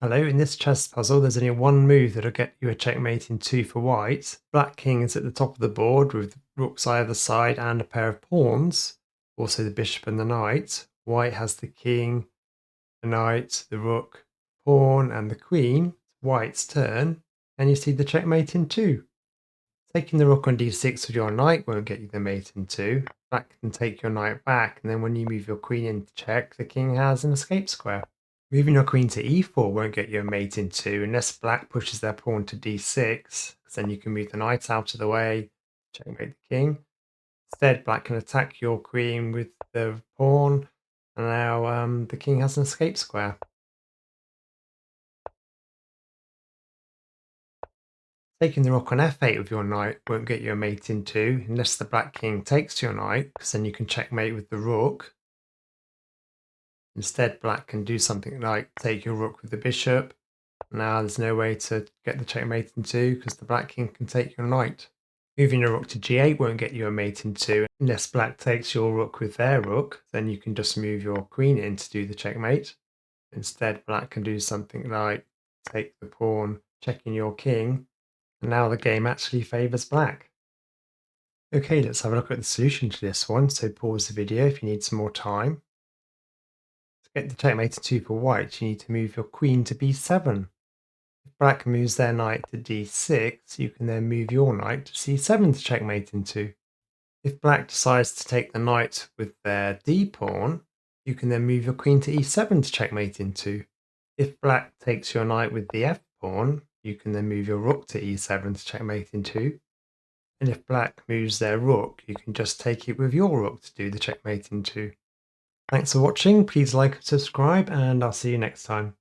Hello, in this chess puzzle, there's only one move that'll get you a checkmate in 2 for white. Black king is at the top of the board with rooks either side and a pair of pawns, also the bishop and the knight. White has the king, the knight, the rook, pawn, and the queen. White's turn, and you see the checkmate in 2. Taking the rook on d6 with your knight won't get you the mate in 2. Black can take your knight back, and then when you move your queen into check, the king has an escape square. Moving your queen to e4 won't get you a mate in 2 unless black pushes their pawn to d6, because then you can move the knight out of the way, checkmate the king. Instead, black can attack your queen with the pawn, and now the king has an escape square. Taking the rook on f8 with your knight won't get you a mate in 2 unless the black king takes your knight, because then you can checkmate with the rook. Instead, black can do something like take your rook with the bishop. Now there's no way to get the checkmate in 2 because the black king can take your knight. Moving your rook to g8 won't get you a mate in 2 unless black takes your rook with their rook. Then you can just move your queen in to do the checkmate. Instead, black can do something like take the pawn, checking your king. And now the game actually favours black. Okay, let's have a look at the solution to this one. So pause the video if you need some more time. To get the checkmate in 2 for white, you need to move your queen to b7. If black moves their knight to d6, you can then move your knight to c7 to checkmate in 2. If black decides to take the knight with their d-pawn, you can then move your queen to e7 to checkmate in 2. If black takes your knight with the f-pawn, you can then move your rook to e7 to checkmate in 2. And if black moves their rook, you can just take it with your rook to do the checkmate in 2. Thanks for watching, please like and subscribe, and I'll see you next time.